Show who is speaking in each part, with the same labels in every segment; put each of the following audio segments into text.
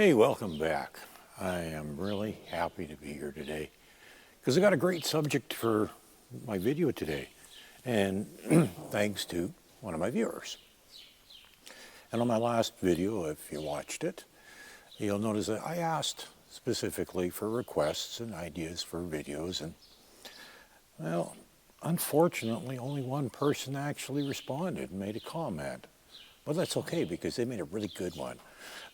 Speaker 1: Hey, welcome back. I am really happy to be here today because I got a great subject for my video today, and thanks to one of my viewers. And on my last video, if you watched it, you'll notice that I asked specifically for requests and ideas for videos, and well, unfortunately, only one person actually responded and made a comment. But that's okay because they made a really good one.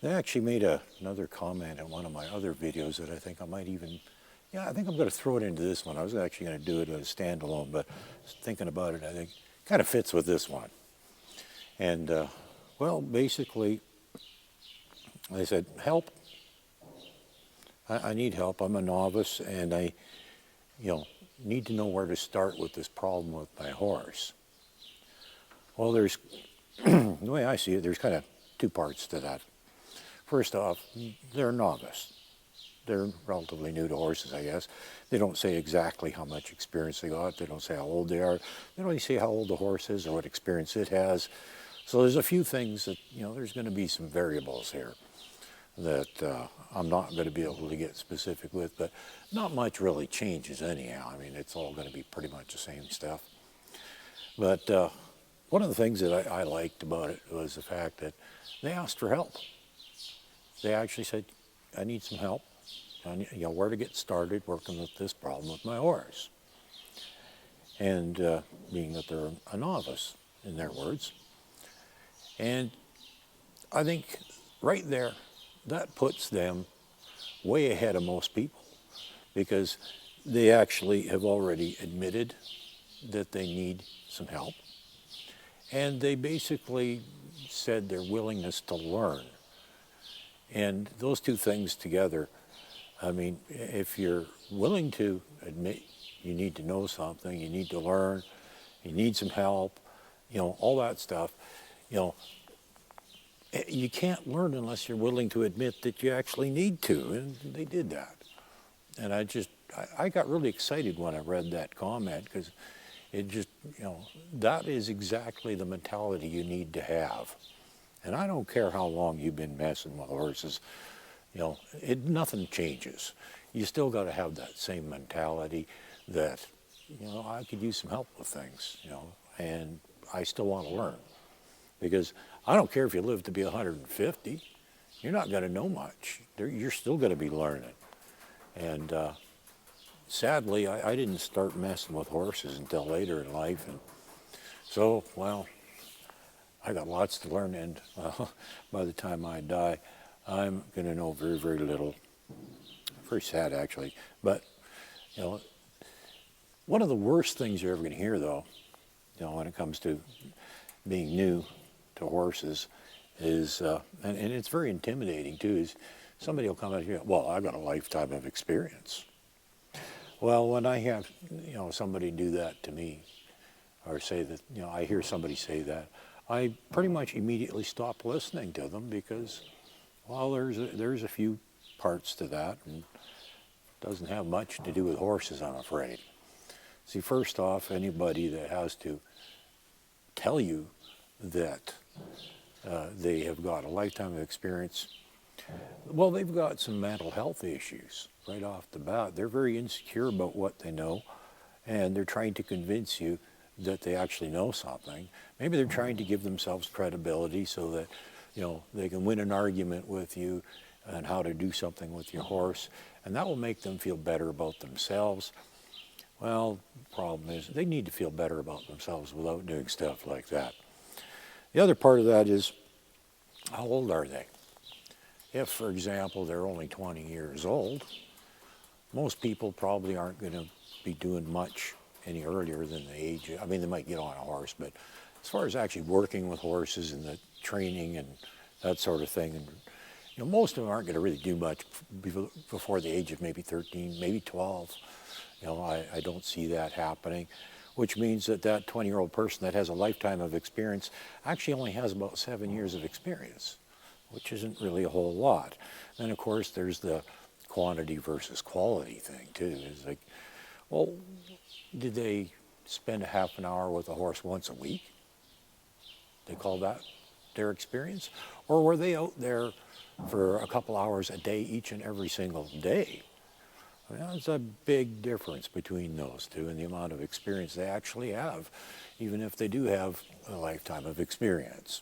Speaker 1: They actually made another comment in one of my other videos that I think I might even, I think I'm going to throw it into this one. I was actually going to do it as a standalone, but thinking about it, I think it kind of fits with this one. And, well, basically, they said, help. I need help. I'm a novice, and I, need to know where to start with this problem with my horse. Well, there's the way I see it, there's kind of two parts to that. First off, they're a novice. They're relatively new to horses, I guess. They don't say exactly how much experience they got. They don't say how old they are. They don't really say how old the horse is or what experience it has. So there's a few things that, there's going to be some variables here that I'm not going to be able to get specific with, but not much really changes anyhow. I mean, it's all going to be pretty much the same stuff. But one of the things that I liked about it was the fact that they asked for help. They actually said, I need some help. I need, where to get started working with this problem with my horse. And being that they're a novice, in their words. And I think right there, that puts them way ahead of most people because they actually have already admitted that they need some help. And they basically said their willingness to learn. And those two things together, I mean, if you're willing to admit you need to know something, you need to learn, you need some help, all that stuff, you can't learn unless you're willing to admit that you actually need to. And they did that. And I got really excited when I read that comment because it just, that is exactly the mentality you need to have. And I don't care how long you've been messing with horses, nothing changes. You still got to have that same mentality that, I could use some help with things, and I still want to learn. Because I don't care if you live to be 150, you're not going to know much. You're still going to be learning. And sadly, I didn't start messing with horses until later in life. And so, well, I got lots to learn. And by the time I die, I'm going to know very, very little. Very sad, actually. But, one of the worst things you're ever going to hear, though, when it comes to being new to horses is, and it's very intimidating, too, is somebody will come out here, well, I've got a lifetime of experience. Well, when I have, somebody do that to me, or say that, I hear somebody say that, I pretty much immediately stop listening to them because, well, there's a few parts to that, and it doesn't have much to do with horses, I'm afraid. See, first off, anybody that has to tell you that they have got a lifetime of experience, well, they've got some mental health issues right off the bat. They're very insecure about what they know, and they're trying to convince you that they actually know something. Maybe they're trying to give themselves credibility so that, they can win an argument with you on how to do something with your horse, and that will make them feel better about themselves. Well, the problem is they need to feel better about themselves without doing stuff like that. The other part of that is, how old are they? If, for example, they're only 20 years old, most people probably aren't going to be doing much any earlier than the age. I mean, they might get on a horse, but as far as actually working with horses and the training and that sort of thing, and most of them aren't going to really do much before the age of maybe 13, maybe 12. I don't see that happening, which means that 20-year-old person that has a lifetime of experience actually only has about 7 years of experience, which isn't really a whole lot. Then, of course, there's the quantity versus quality thing, too. It's like, well, did they spend a half an hour with a horse once a week? They call that their experience? Or were they out there for a couple hours a day, each and every single day. I mean, there's a big difference between those two and the amount of experience they actually have, even if they do have a lifetime of experience.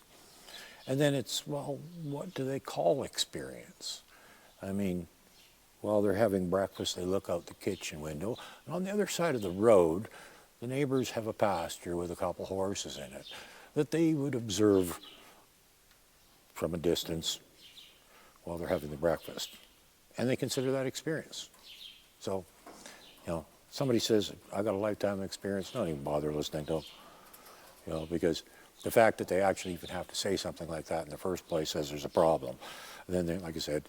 Speaker 1: And then it's, well, what do they call experience? I mean, while they're having breakfast, they look out the kitchen window, and on the other side of the road, the neighbors have a pasture with a couple horses in it that they would observe from a distance while they're having the breakfast. And they consider that experience. So, somebody says, I got a lifetime experience, don't even bother listening to them. Because the fact that they actually even have to say something like that in the first place says there's a problem. And then, they, like I said,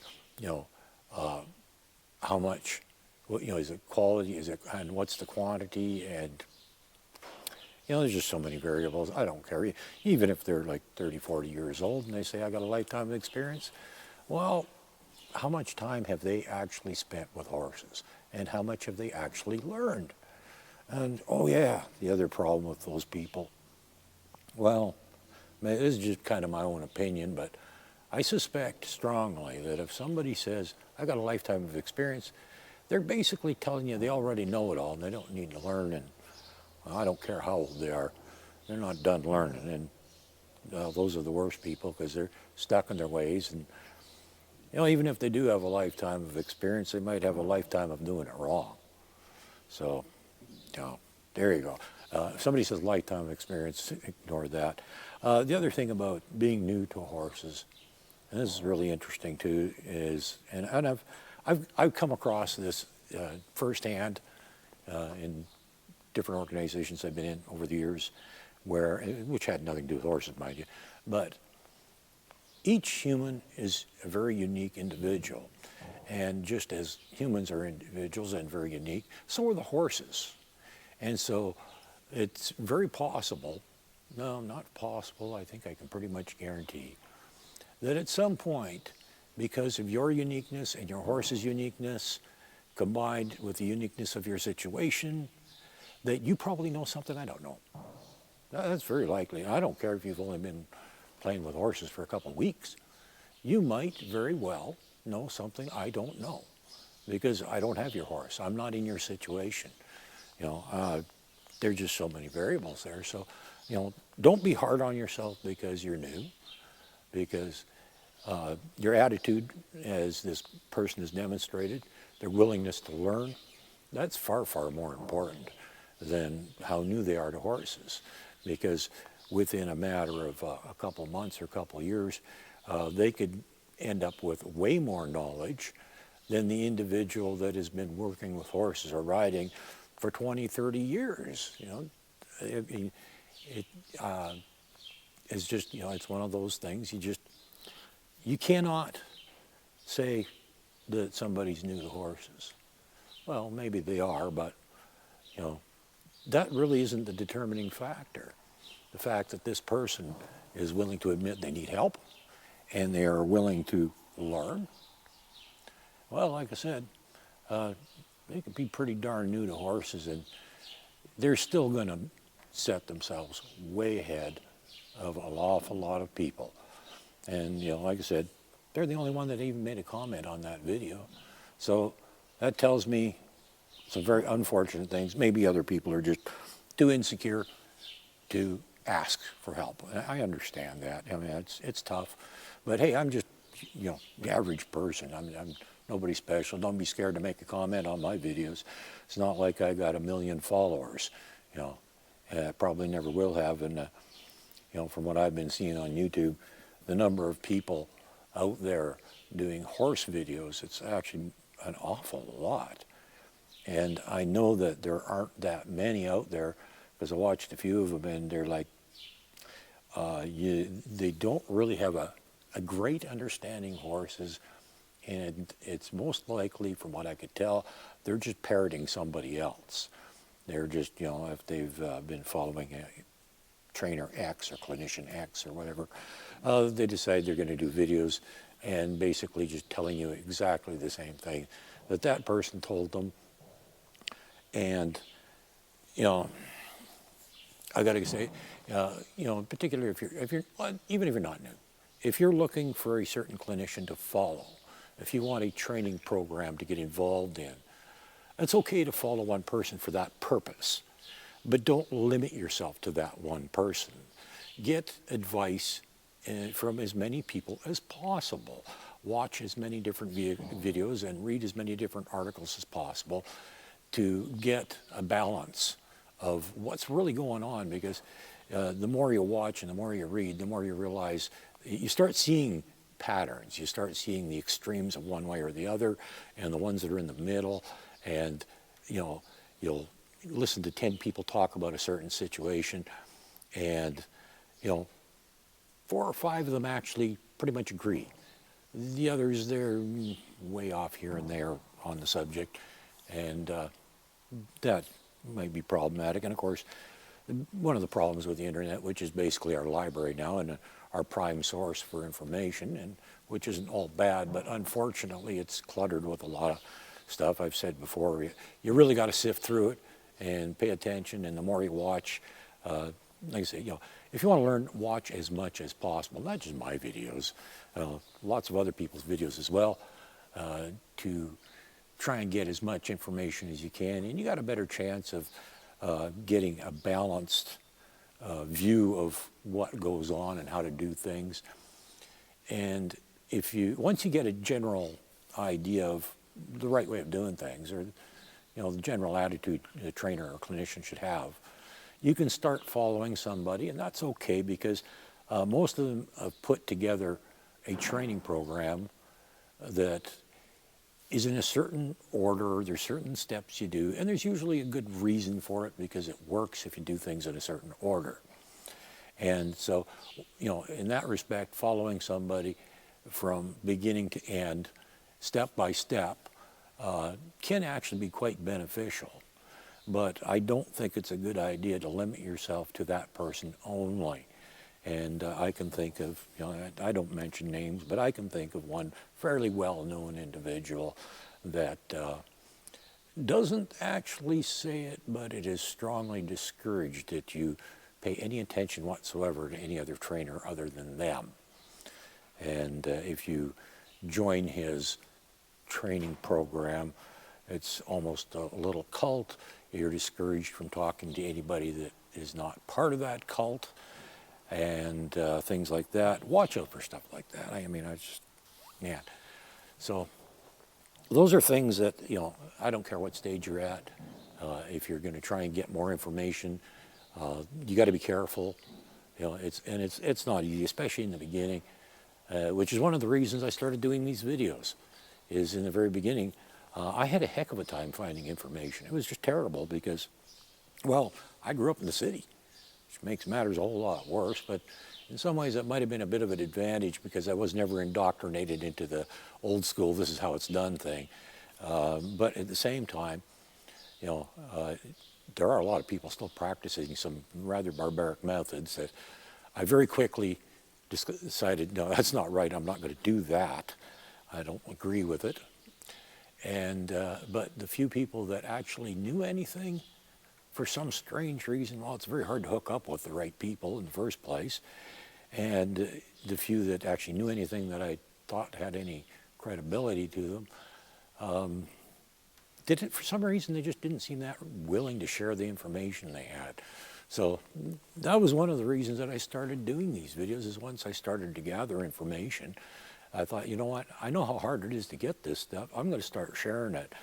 Speaker 1: how much, is it quality, and what's the quantity, and, there's just so many variables. I don't care. Even if they're like 30, 40 years old and they say, I got a lifetime of experience, well, how much time have they actually spent with horses? And how much have they actually learned? And, oh yeah, the other problem with those people, well, this is just kind of my own opinion, but I suspect strongly that if somebody says, I got a lifetime of experience, they're basically telling you they already know it all and they don't need to learn. And I don't care how old they are, they're not done learning. And those are the worst people because they're stuck in their ways. And even if they do have a lifetime of experience, they might have a lifetime of doing it wrong. So, there you go. If somebody says lifetime of experience, ignore that. The other thing about being new to horses, and this is really interesting too, is, and I've come across this firsthand in different organizations I've been in over the years, which had nothing to do with horses, mind you, but each human is a very unique individual. And just as humans are individuals and very unique, so are the horses. And so it's very possible, no, not possible, I think I can pretty much guarantee, that at some point, because of your uniqueness and your horse's uniqueness, combined with the uniqueness of your situation, that you probably know something I don't know. That's very likely. I don't care if you've only been playing with horses for a couple of weeks. You might very well know something I don't know because I don't have your horse. I'm not in your situation. There's just so many variables there. So, don't be hard on yourself because you're new, because your attitude, as this person has demonstrated, their willingness to learn, that's far, far more important than how new they are to horses. Because within a matter of a couple months or a couple years, they could end up with way more knowledge than the individual that has been working with horses or riding for 20, 30 years. It's just, it's one of those things. You cannot say that somebody's new to horses. Well, maybe they are, but, that really isn't the determining factor. The fact that this person is willing to admit they need help and they are willing to learn. Well, like I said, they could be pretty darn new to horses and they're still going to set themselves way ahead of an awful lot of people. And, like I said, they're the only one that even made a comment on that video. So that tells me some very unfortunate things. Maybe other people are just too insecure to ask for help. I understand that. I mean, it's tough. But hey, I'm just, the average person. I'm nobody special. Don't be scared to make a comment on my videos. It's not like I got 1 million followers. Probably never will have. And, from what I've been seeing on YouTube, the number of people out there doing horse videos, it's actually an awful lot. And I know that there aren't that many out there because I watched a few of them and they're like, they don't really have a great understanding of horses, and it's most likely, from what I could tell, they're just parroting somebody else. They're just, if they've been following a trainer X or clinician X or whatever, they decide they're going to do videos and basically just telling you exactly the same thing that person told them. And, I got to say, particularly if you're, even if you're not new, if you're looking for a certain clinician to follow, if you want a training program to get involved in, it's okay to follow one person for that purpose, but don't limit yourself to that one person. Get advice from as many people as possible. Watch as many different videos and read as many different articles as possible to get a balance of what's really going on, because the more you watch and the more you read, the more you realize you start seeing patterns. You start seeing the extremes of one way or the other, and the ones that are in the middle. And you'll listen to 10 people talk about a certain situation, and 4 or 5 of them actually pretty much agree. The others, they're way off here and there on the subject, and that might be problematic. And of course, one of the problems with the internet, which is basically our library now and our prime source for information, and which isn't all bad, but unfortunately it's cluttered with a lot of stuff. I've said before, you really got to sift through it and pay attention, and the more you watch, like I say, if you want to learn, watch as much as possible, not just my videos, lots of other people's videos as well, to try and get as much information as you can, and you got a better chance of getting a balanced view of what goes on and how to do things. And once you get a general idea of the right way of doing things, or the general attitude a trainer or clinician should have, you can start following somebody, and that's okay, because most of them have put together a training program that is in a certain order. There's certain steps you do, and there's usually a good reason for it, because it works if you do things in a certain order. And so, in that respect, following somebody from beginning to end, step by step, can actually be quite beneficial. But I don't think it's a good idea to limit yourself to that person only. And I can think of, I don't mention names, but I can think of one fairly well-known individual that doesn't actually say it, but it is strongly discouraged that you pay any attention whatsoever to any other trainer other than them. And if you join his training program, it's almost a little cult. You're discouraged from talking to anybody that is not part of that cult, and things like that. Watch out for stuff like that. Man. So those are things that, I don't care what stage you're at. If you're going to try and get more information, you got to be careful. It's not easy, especially in the beginning, which is one of the reasons I started doing these videos. Is in the very beginning, I had a heck of a time finding information. It was just terrible because, well, I grew up in the city, which makes matters a whole lot worse, but in some ways that might have been a bit of an advantage, because I was never indoctrinated into the old school, this is how it's done thing. But at the same time, there are a lot of people still practicing some rather barbaric methods that I very quickly decided, no, that's not right, I'm not going to do that. I don't agree with it. And but the few people that actually knew anything, for some strange reason, well, it's very hard to hook up with the right people in the first place. And the few that actually knew anything that I thought had any credibility to them, didn't, for some reason, they just didn't seem that willing to share the information they had. So that was one of the reasons that I started doing these videos, is once I started to gather information, I thought, you know what, I know how hard it is to get this stuff. I'm going to start sharing it.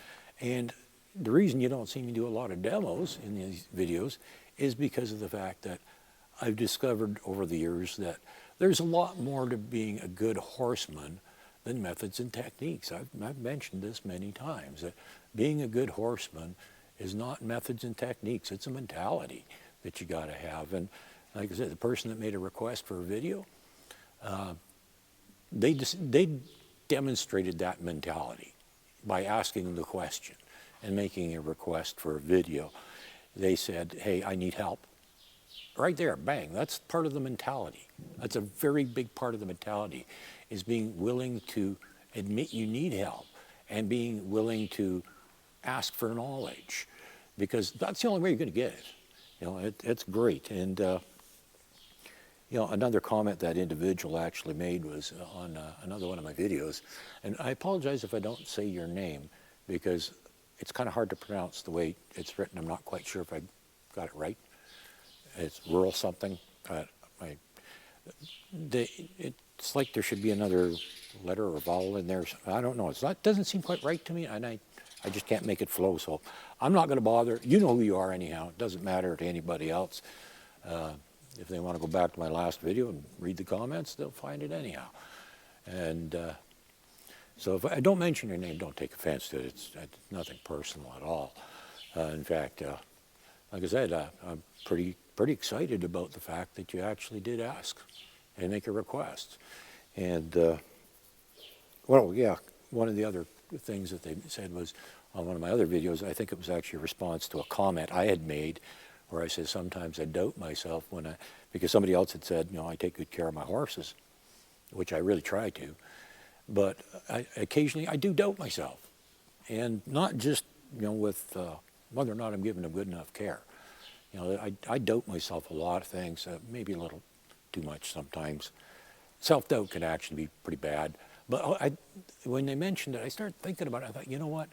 Speaker 1: And the reason you don't see me do a lot of demos in these videos is because of the fact that I've discovered over the years that there's a lot more to being a good horseman than methods and techniques. I've mentioned this many times, that being a good horseman is not methods and techniques. It's a mentality that you got to have. And like I said, the person that made a request for a video, they demonstrated that mentality by asking the question and making a request for a video. They said, hey, I need help. Right there, bang, that's part of the mentality. That's a very big part of the mentality, is being willing to admit you need help and being willing to ask for knowledge, because that's the only way you're going to get it. It's great. And You know, another comment that individual actually made was on another one of my videos, and I apologize if I don't say your name because it's kind of hard to pronounce the way it's written. I'm not quite sure if I got it right. It's rural something. It's like there should be another letter or vowel in there. I don't know. It doesn't seem quite right to me, and I just can't make it flow. So I'm not going to bother. You know who you are anyhow. It doesn't matter to anybody else. If they want to go back to my last video and read the comments, they'll find it anyhow. And so if I don't mention your name, don't take offense to it. It's nothing personal at all. In fact, like I said, I'm pretty excited about the fact that you actually did ask and make a request. And, well, yeah, one of the other things that they said was on one of my other videos, I think it was actually a response to a comment I had made where I said sometimes I doubt myself because somebody else had said, you know, I take good care of my horses, which I really try to, but occasionally I do doubt myself, and not just, you know, with whether or not I'm giving them good enough care. You know, I doubt myself a lot of things, maybe a little too much sometimes. Self-doubt can actually be pretty bad, but when they mentioned it, I started thinking about it. I thought, you know what?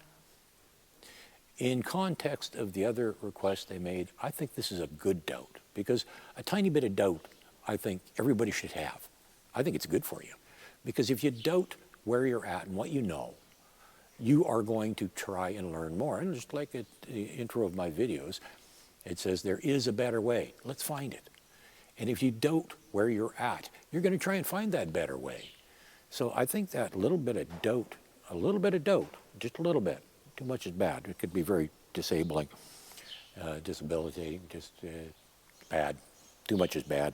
Speaker 1: In context of the other requests they made, I think this is a good doubt, because a tiny bit of doubt I think everybody should have. I think it's good for you, because if you doubt where you're at and what you know, you are going to try and learn more. And just like at the intro of my videos, it says there is a better way. Let's find it. And if you doubt where you're at, you're going to try and find that better way. So I think that little bit of doubt, just a little bit, too much is bad. It could be very disabling, debilitating, just bad. Too much is bad.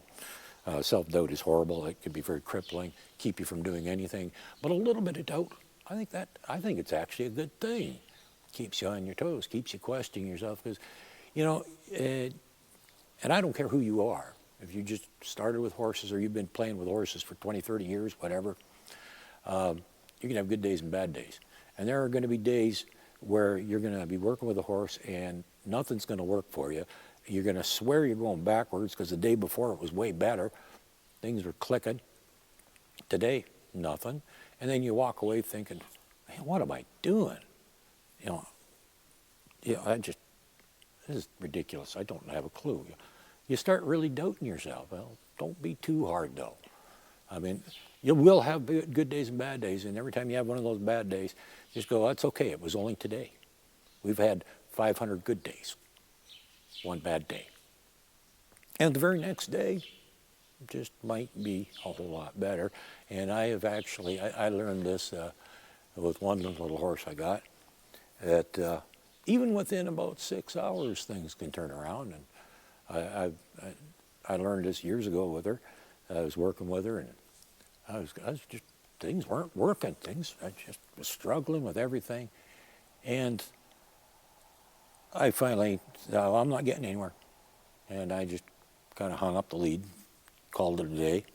Speaker 1: Self-doubt is horrible. It could be very crippling, keep you from doing anything. But a little bit of doubt, I think it's actually a good thing. Keeps you on your toes, keeps you questioning yourself. Because, you know, and I don't care who you are. If you just started with horses or you've been playing with horses for 20, 30 years, whatever, you can have good days and bad days. And there are going to be days where you're going to be working with a horse and nothing's going to work for you. You're going to swear you're going backwards because the day before it was way better. Things were clicking. Today, nothing. And then you walk away thinking, man, what am I doing? You know, this is ridiculous. I don't have a clue. You start really doubting yourself. Well, don't be too hard, though. I mean, you will have good days and bad days, and every time you have one of those bad days, just go, that's okay, it was only today. We've had 500 good days, one bad day. And the very next day just might be a whole lot better. And I have actually, I learned this with one little horse I got, that even within about 6 hours, things can turn around. And I learned this years ago with her. I was working with her, and I was just, things weren't working. I just was struggling with everything. And I finally said, oh, I'm not getting anywhere. And I just kind of hung up the lead, called it a day.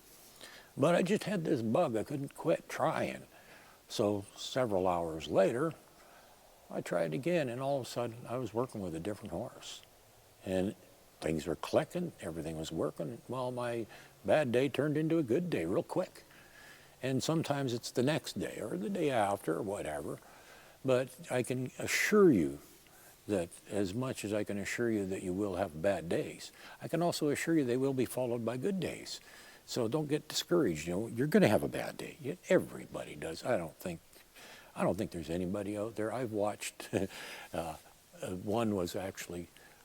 Speaker 1: But I just had this bug. I couldn't quit trying. So several hours later, I tried again, and all of a sudden, I was working with a different horse. And things were clicking, everything was working. Well, my bad day turned into a good day real quick. And sometimes it's the next day or the day after or whatever. But I can assure you that as much as I can assure you that you will have bad days, I can also assure you they will be followed by good days. So don't get discouraged. You know, you're going to have a bad day. Everybody does. I don't think there's anybody out there. I've watched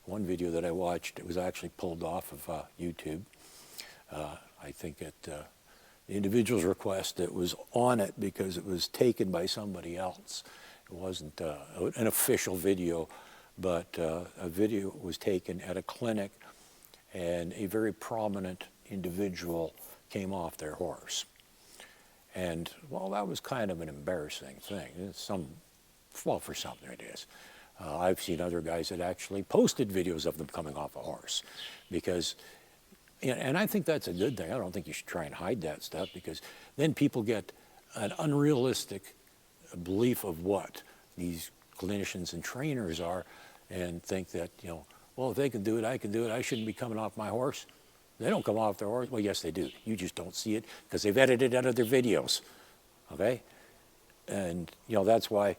Speaker 1: one video that I watched. It was actually pulled off of YouTube. I think at the individual's request, it was on it because it was taken by somebody else. It wasn't an official video, but a video was taken at a clinic, and a very prominent individual came off their horse. And, well, that was kind of an embarrassing thing. For some it is. I've seen other guys that actually posted videos of them coming off a horse because, and I think that's a good thing. I don't think you should try and hide that stuff, because then people get an unrealistic belief of what these clinicians and trainers are, and think that, you know, well, if they can do it, I can do it. I shouldn't be coming off my horse. They don't come off their horse. Well, yes, they do. You just don't see it because they've edited out of their videos. Okay? And, that's why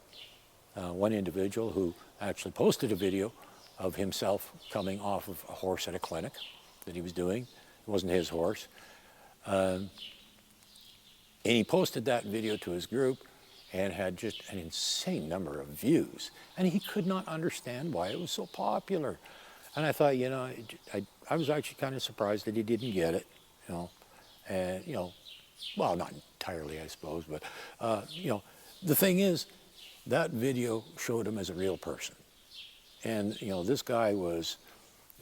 Speaker 1: one individual who actually posted a video of himself coming off of a horse at a clinic that he was doing. It wasn't his horse. And he posted that video to his group and had just an insane number of views. And he could not understand why it was so popular. And I thought, I was actually kind of surprised that he didn't get it, And, well, not entirely, I suppose, but, the thing is, that video showed him as a real person. And, this guy was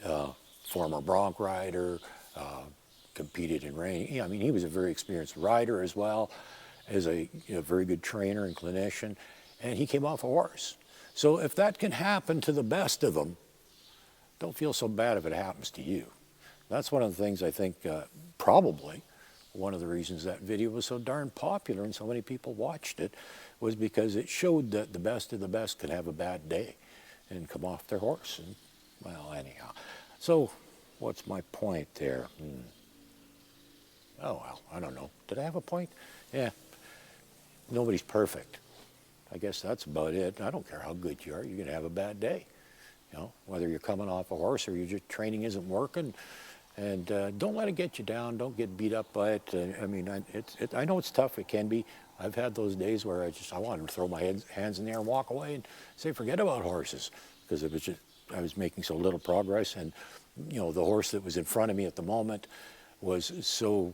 Speaker 1: a former bronc rider, competed in reining. I mean, he was a very experienced rider as well as a very good trainer and clinician, and he came off a horse. So if that can happen to the best of them, don't feel so bad if it happens to you. That's one of the things I think probably one of the reasons that video was so darn popular and so many people watched it was because it showed that the best of the best could have a bad day and come off their horse. And, well, anyhow. So what's my point there? Oh, well, I don't know. Did I have a point? Yeah. Nobody's perfect. I guess that's about it. I don't care how good you are. You're going to have a bad day. Whether you're coming off a horse or your training isn't working. And don't let it get you down. Don't get beat up by it. I mean, I know it's tough. It can be. I've had those days where I wanted to throw my hands in the air and walk away and say, forget about horses. Because I was making so little progress. And, the horse that was in front of me at the moment was so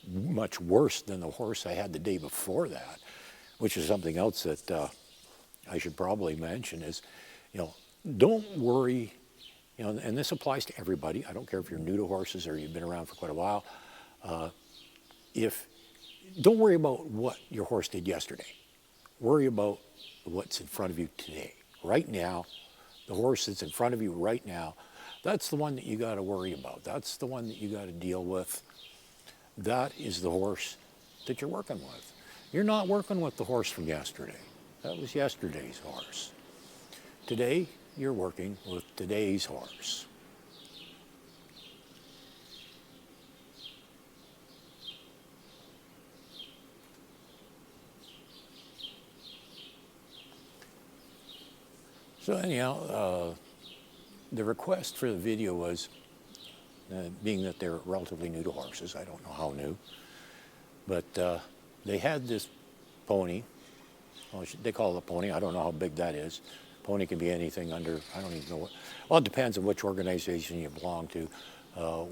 Speaker 1: much worse than the horse I had the day before that, which is something else that I should probably mention is, don't worry, and this applies to everybody. I don't care if you're new to horses or you've been around for quite a while. Don't worry about what your horse did yesterday. Worry about what's in front of you today. Right now, the horse that's in front of you right now, that's the one that you got to worry about. That's the one that you got to deal with. That is the horse that you're working with. You're not working with the horse from yesterday. That was yesterday's horse. Today, you're working with today's horse. So anyhow, the request for the video was, being that they're relatively new to horses, I don't know how new, but they had this pony. Well, they call it a pony. I don't know how big that is. Pony can be anything under, I don't even know what. Well, it depends on which organization you belong to,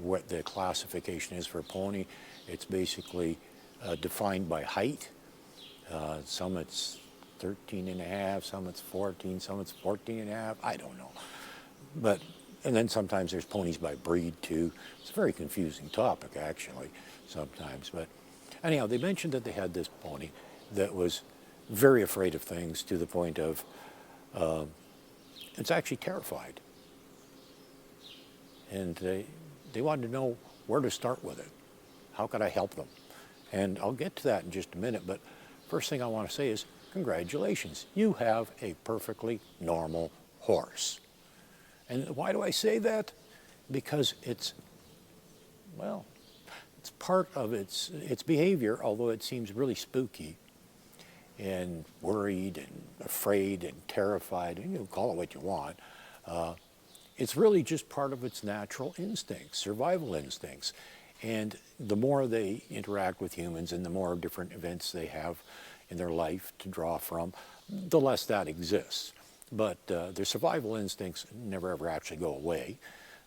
Speaker 1: what the classification is for a pony. It's basically defined by height. Some it's 13 and a half, some it's 14, some it's 14 and a half. I don't know. But, and then sometimes there's ponies by breed too. It's a very confusing topic actually sometimes. But anyhow, they mentioned that they had this pony that was very afraid of things to the point of it's actually terrified. And they wanted to know where to start with it. How could I help them? And I'll get to that in just a minute, but first thing I want to say is congratulations. You have a perfectly normal horse. And why do I say that? Because it's, well, it's part of its behavior, although it seems really spooky and worried and afraid and terrified, and you can call it what you want. It's really just part of its natural instincts, survival instincts. And the more they interact with humans and the more different events they have in their life to draw from, the less that exists. But their survival instincts never ever actually go away.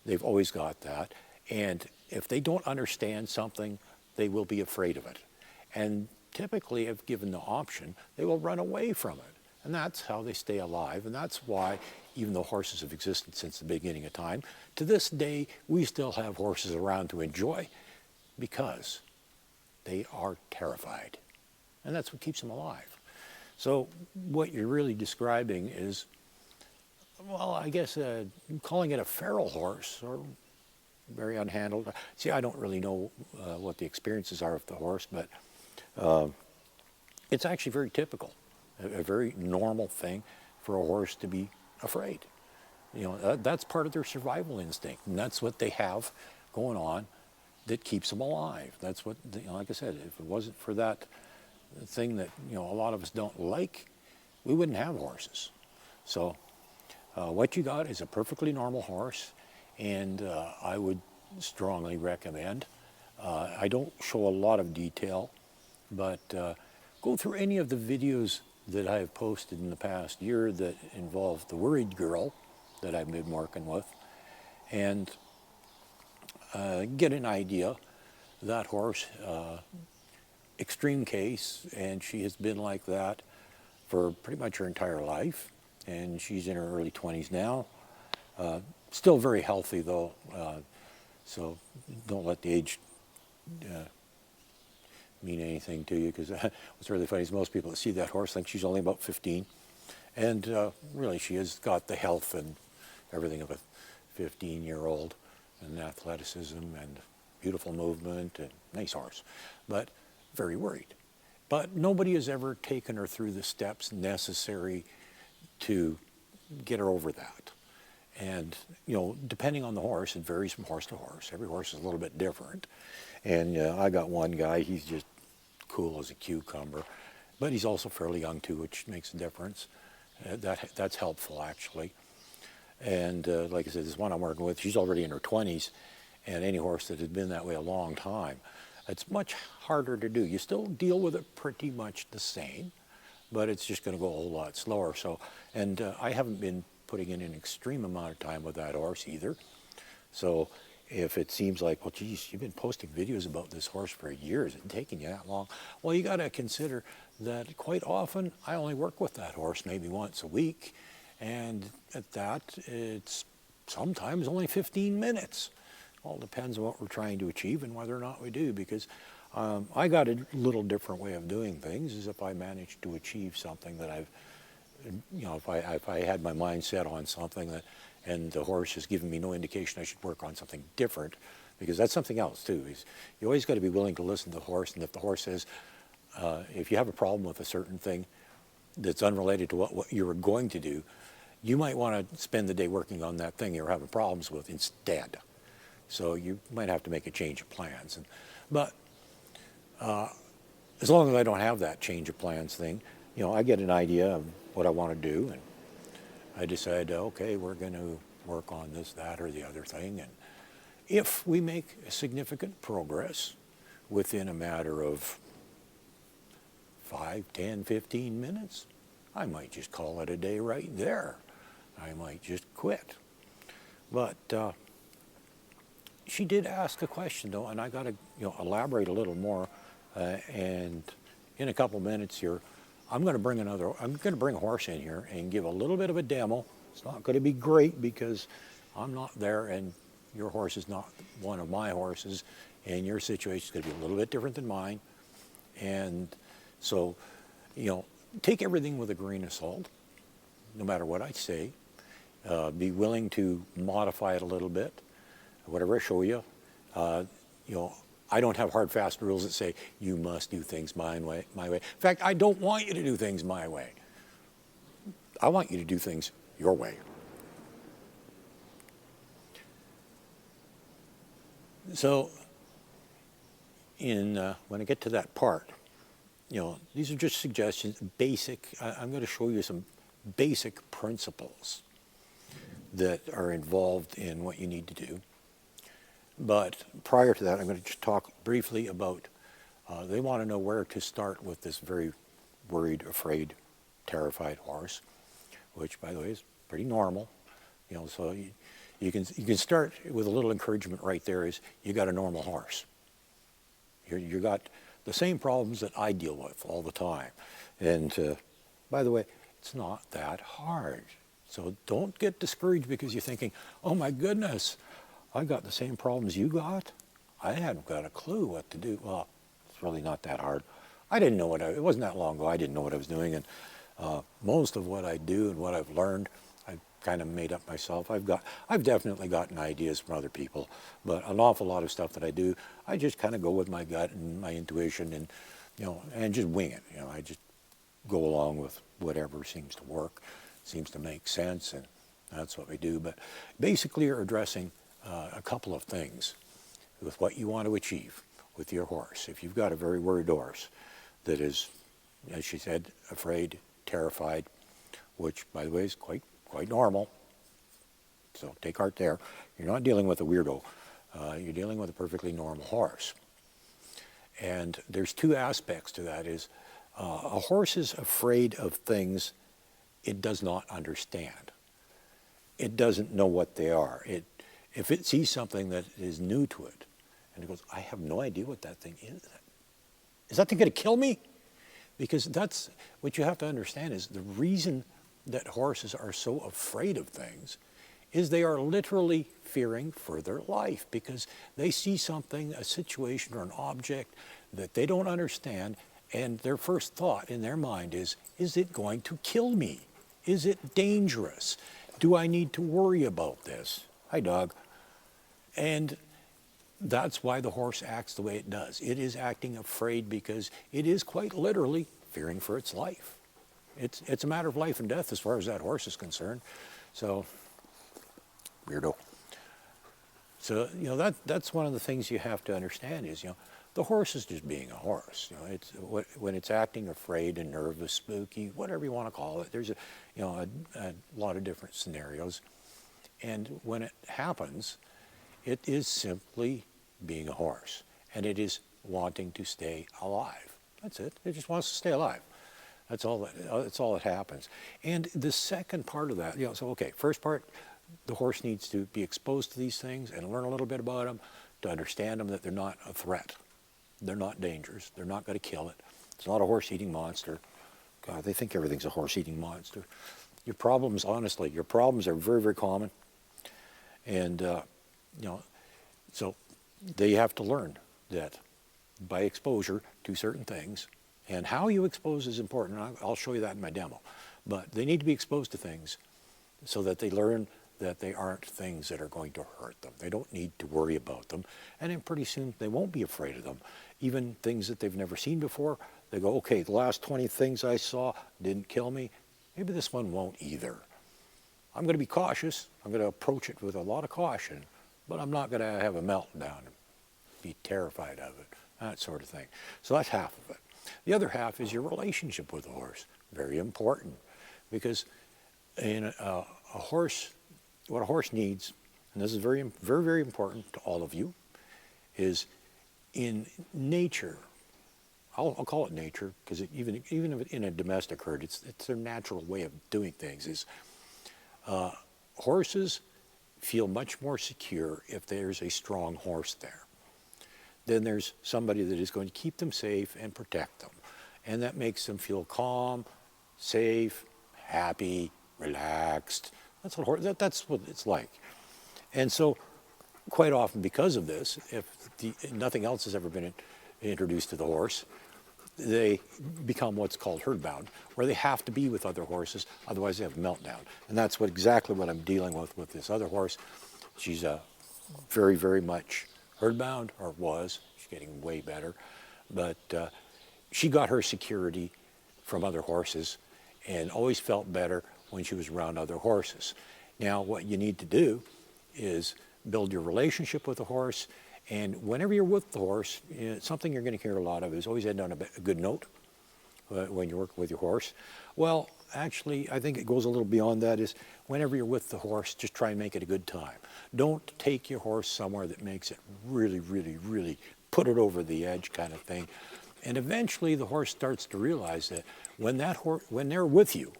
Speaker 1: They've always got that. And if they don't understand something, they will be afraid of it. And typically, if given the option, they will run away from it. And that's how they stay alive. And that's why, even though horses have existed since the beginning of time, to this day, we still have horses around to enjoy because they are terrified. And that's what keeps them alive. So what you're really describing is, well, I guess calling it a feral horse or very unhandled. See, I don't really know what the experiences are of the horse, but it's actually very typical, a very normal thing for a horse to be afraid. You know, that's part of their survival instinct, and that's what they have going on that keeps them alive. That's what, like I said, if it wasn't for that thing that a lot of us don't like, we wouldn't have horses. So what you got is a perfectly normal horse, and I would strongly recommend. I don't show a lot of detail, but go through any of the videos that I have posted in the past year that involve the worried girl that I've been working with, and get an idea. That horse, extreme case, and she has been like that for pretty much her entire life, and she's in her early 20s now. Still very healthy though, so don't let the age mean anything to you, because what's really funny is most people that see that horse think she's only about 15, and really she has got the health and everything of a 15-year-old, and athleticism and beautiful movement and nice horse, but very worried. But nobody has ever taken her through the steps necessary to get her over that. And depending on the horse, it varies from horse to horse. Every horse is a little bit different. And I got one guy, he's just cool as a cucumber, but he's also fairly young too, which makes a difference. That's helpful actually. And like I said, this one I'm working with, she's already in her 20s, and any horse that has been that way a long time, it's much harder to do. You still deal with it pretty much the same, but it's just going to go a whole lot slower. So, and I haven't been putting in an extreme amount of time with that horse either. So if it seems like, well, geez, you've been posting videos about this horse for years, it's taking you that long. Well, you got to consider that quite often I only work with that horse maybe once a week, and at that, it's sometimes only 15 minutes. All depends on what we're trying to achieve and whether or not we do, because I got a little different way of doing things. Is if I manage to achieve something that I've, if I had my mind set on something that, and the horse has given me no indication I should work on something different, because that's something else too. Is you always got to be willing to listen to the horse, and if the horse says, if you have a problem with a certain thing that's unrelated to what you were going to do, you might want to spend the day working on that thing you're having problems with instead. So you might have to make a change of plans. But as long as I don't have that change of plans thing, I get an idea of what I want to do, and I decide, okay, we're going to work on this, that, or the other thing. And if we make significant progress within a matter of 5, 10, 15 minutes, I might just call it a day right there. I might just quit. But she did ask a question though, and I got to elaborate a little more. And in a couple minutes here, I'm going to bring a horse in here and give a little bit of a demo. It's not going to be great because I'm not there, and your horse is not one of my horses, and your situation is going to be a little bit different than mine. And so, take everything with a grain of salt, no matter what I say. Be willing to modify it a little bit, whatever I show you. I don't have hard, fast rules that say you must do things my way. In fact, I don't want you to do things my way. I want you to do things your way. So, when I get to that part, these are just suggestions, basic. I'm going to show you some basic principles that are involved in what you need to do. But prior to that, I'm going to just talk briefly about, they want to know where to start with this very worried, afraid, terrified horse, which, by the way, is pretty normal. So you can start with a little encouragement right there. Is you got a normal horse. You got the same problems that I deal with all the time. And by the way, it's not that hard. So don't get discouraged because you're thinking, oh my goodness, I got the same problems you got. I hadn't got a clue what to do. Well, it's really not that hard. I didn't know it wasn't that long ago. I didn't know what I was doing. And most of what I do and what I've learned, I've kind of made up myself. I've definitely gotten ideas from other people, but an awful lot of stuff that I do, I just kind of go with my gut and my intuition, and and just wing it. I just go along with whatever seems to work, seems to make sense, and that's what we do. But basically, you're addressing a couple of things with what you want to achieve with your horse. If you've got a very worried horse that is, as she said, afraid, terrified, which, by the way, is quite normal, so take heart there. You're not dealing with a weirdo. You're dealing with a perfectly normal horse. And there's two aspects to that. Is a horse is afraid of things it does not understand. It doesn't know what they are. If it sees something that is new to it, and it goes, I have no idea what that thing is. Is that thing going to kill me? Because that's what you have to understand, is the reason that horses are so afraid of things is they are literally fearing for their life, because they see something, a situation or an object that they don't understand, and their first thought in their mind is it going to kill me? Is it dangerous? Do I need to worry about this? Hi, dog. And that's why the horse acts the way it does. It is acting afraid because it is quite literally fearing for its life. It's a matter of life and death as far as that horse is concerned. So, weirdo. So, that's one of the things you have to understand is, the horse is just being a horse. When it's acting afraid and nervous, spooky, whatever you want to call it, there's a lot of different scenarios. And when it happens, it is simply being a horse, and it is wanting to stay alive. That's it. It just wants to stay alive. That's all that happens. And the second part of that, first part, the horse needs to be exposed to these things and learn a little bit about them to understand them, that they're not a threat. They're not dangerous. They're not going to kill it. It's not a horse-eating monster. God, they think everything's a horse-eating monster. Your problems, honestly, your problems are very, very common. And, so they have to learn that by exposure to certain things, and how you expose is important. I'll show you that in my demo. But they need to be exposed to things so that they learn that they aren't things that are going to hurt them. They don't need to worry about them. And then pretty soon they won't be afraid of them. Even things that they've never seen before, they go, okay, the last 20 things I saw didn't kill me. Maybe this one won't either. I'm going to be cautious. I'm going to approach it with a lot of caution, but I'm not going to have a meltdown and be terrified of it, that sort of thing. So that's half of it. The other half is your relationship with the horse. Very important, because in a horse, what a horse needs, and this is very, very, very important to all of you, is in nature. I'll call it nature, because even if in a domestic herd, it's their natural way of doing things. Is horses feel much more secure if there's a strong horse there. Then there's somebody that is going to keep them safe and protect them, and that makes them feel calm, safe, happy, relaxed. That's what it's like. And so quite often, because of this, if nothing else has ever been introduced to the horse, they become what's called herd bound, where they have to be with other horses, otherwise they have a meltdown. And that's exactly what I'm dealing with this other horse. She's very, very much herd bound, or was. She's getting way better. But she got her security from other horses and always felt better when she was around other horses. Now, what you need to do is build your relationship with the horse, and whenever you're with the horse, something you're going to hear a lot of is always end on a good note when you work with your horse. Well, actually, I think it goes a little beyond that. Is whenever you're with the horse, just try and make it a good time. Don't take your horse somewhere that makes it really, really, really put it over the edge kind of thing. And eventually the horse starts to realize that when they're with you,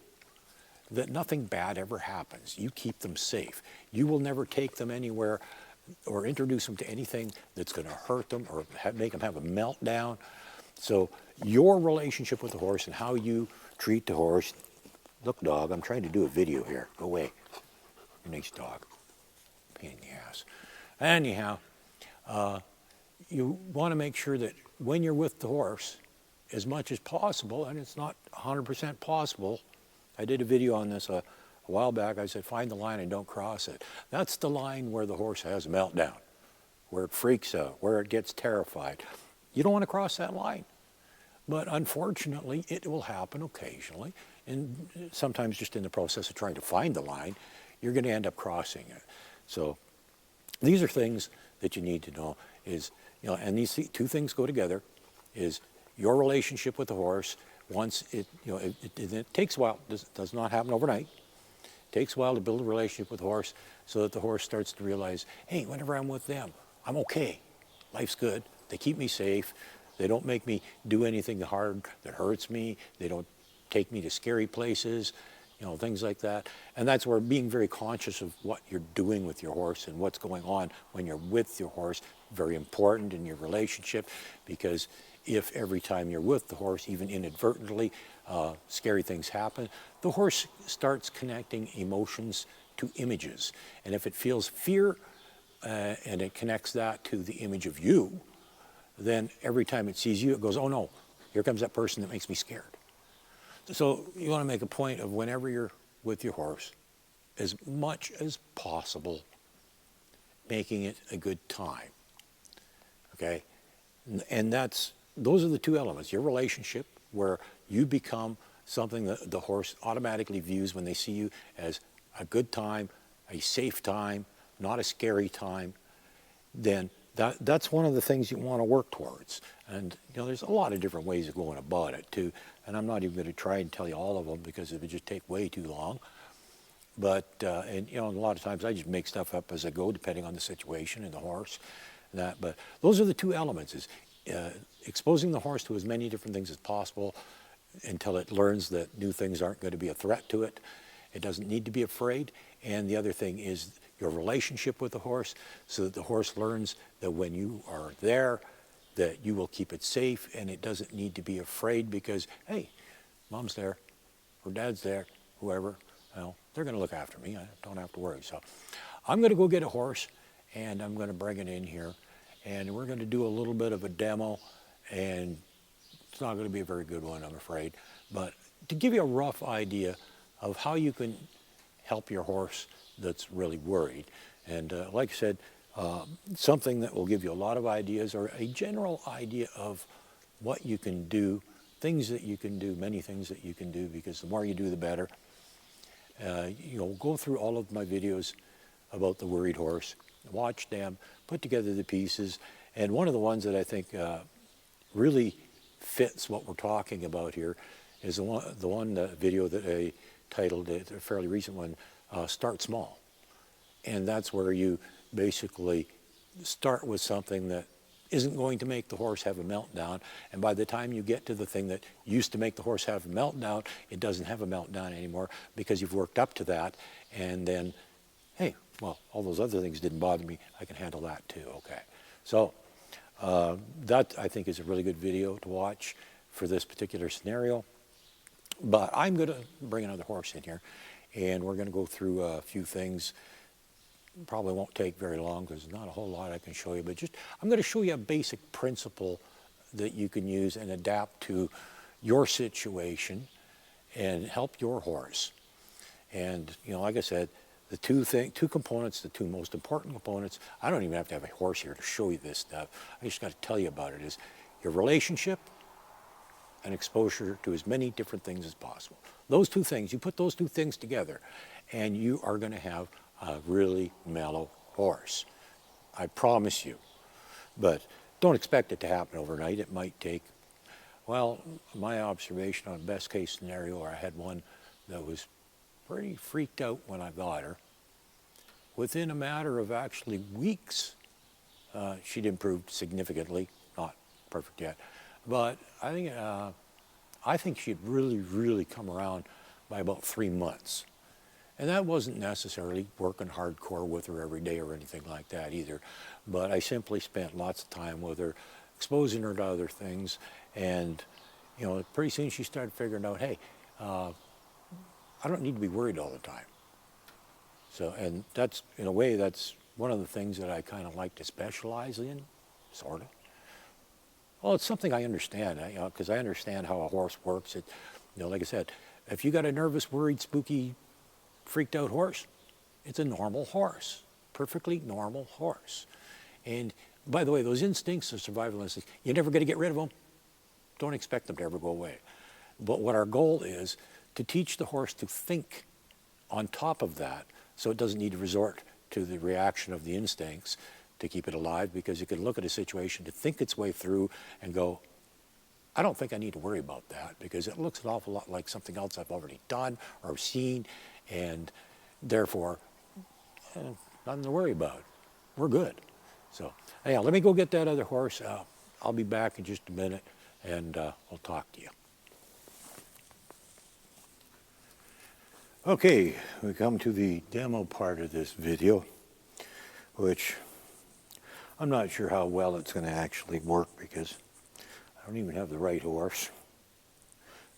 Speaker 1: that nothing bad ever happens. You keep them safe. You will never take them anywhere or introduce them to anything that's going to hurt them or make them have a meltdown. So your relationship with the horse and how you treat the horse. Look, dog, I'm trying to do a video here. Go away. Nice dog. Pain in the ass. Anyhow, you want to make sure that when you're with the horse, as much as possible, and it's not 100% possible, I did a video on this a while back. I said, find the line and don't cross it. That's the line where the horse has a meltdown, where it freaks out, where it gets terrified. You don't want to cross that line. But unfortunately, it will happen occasionally. And sometimes just in the process of trying to find the line, you're going to end up crossing it. So these are things that you need to know. is, and these two things go together, is your relationship with the horse. Once it takes a while, does not happen overnight. It takes a while to build a relationship with the horse so that the horse starts to realize, hey, whenever I'm with them, I'm okay. Life's good. They keep me safe. They don't make me do anything hard that hurts me. They don't take me to scary places, things like that. And that's where being very conscious of what you're doing with your horse and what's going on when you're with your horse, very important in your relationship, because if every time you're with the horse, even inadvertently, scary things happen, the horse starts connecting emotions to images. And if it feels fear and it connects that to the image of you, then every time it sees you, it goes, oh no, here comes that person that makes me scared. So you want to make a point of whenever you're with your horse, as much as possible, making it a good time. Okay? And those are the two elements. Your relationship, where you become something that the horse automatically views when they see you as a good time, a safe time, not a scary time, then that's one of the things you want to work towards. And there's a lot of different ways of going about it too. And I'm not even going to try and tell you all of them because it would just take way too long. But and a lot of times I just make stuff up as I go, depending on the situation and the horse. And that. But those are the two elements: is exposing the horse to as many different things as possible until it learns that new things aren't going to be a threat to it. It doesn't need to be afraid. And the other thing is your relationship with the horse, so that the horse learns that when you are there, that you will keep it safe, and it doesn't need to be afraid because, hey, mom's there, or dad's there, whoever, they're going to look after me. I don't have to worry. So I'm going to go get a horse, and I'm going to bring it in here, and we're going to do a little bit of a demo, and it's not going to be a very good one, I'm afraid, but to give you a rough idea of how you can help your horse that's really worried. And like I said, something that will give you a lot of ideas, or a general idea of what you can do, things that you can do, many things that you can do, because the more you do, the better. Go through all of my videos about the worried horse, watch them, put together the pieces, and one of the ones that I think really fits what we're talking about here is the video that I titled, a fairly recent one, Start Small. And that's where you basically start with something that isn't going to make the horse have a meltdown. And by the time you get to the thing that used to make the horse have a meltdown, it doesn't have a meltdown anymore because you've worked up to that. And then, hey, well, all those other things didn't bother me. I can handle that too, okay. So that, I think, is a really good video to watch for this particular scenario. But I'm going to bring another horse in here, and we're going to go through a few things. Probably won't take very long because there's not a whole lot I can show you, but just I'm going to show you a basic principle that you can use and adapt to your situation and help your horse. And like I said, the two components, the two most important components, I don't even have to have a horse here to show you this stuff. I just got to tell you about it, is your relationship and exposure to as many different things as possible. Those two things, you put those two things together, and you are going to have a really mellow horse. I promise you. But don't expect it to happen overnight. It might take, well, my observation on best case scenario, I had one that was pretty freaked out when I got her. Within a matter of actually weeks, she'd improved significantly. Not perfect yet, but I think she'd really come around by about 3 months. And that wasn't necessarily working hardcore with her every day or anything like that either. But I simply spent lots of time with her, exposing her to other things. And, pretty soon she started figuring out, hey, I don't need to be worried all the time. So, and that's, in a way, that's one of the things that I kind of like to specialize in, sort of. Well, it's something I understand, because I understand how a horse works. It, like I said, if you got a nervous, worried, spooky, freaked out horse, it's a normal horse, perfectly normal horse. And by the way, those instincts, the survival instincts, you're never going to get rid of them. Don't expect them to ever go away. But what our goal is to teach the horse to think on top of that, so it doesn't need to resort to the reaction of the instincts to keep it alive, because it can look at a situation to think its way through and go, I don't think I need to worry about that because it looks an awful lot like something else I've already done or seen, and therefore, nothing to worry about. We're good. So, anyhow, let me go get that other horse. I'll be back in just a minute, and I'll talk to you. Okay, we come to the demo part of this video, which I'm not sure how well it's going to actually work because I don't even have the right horse.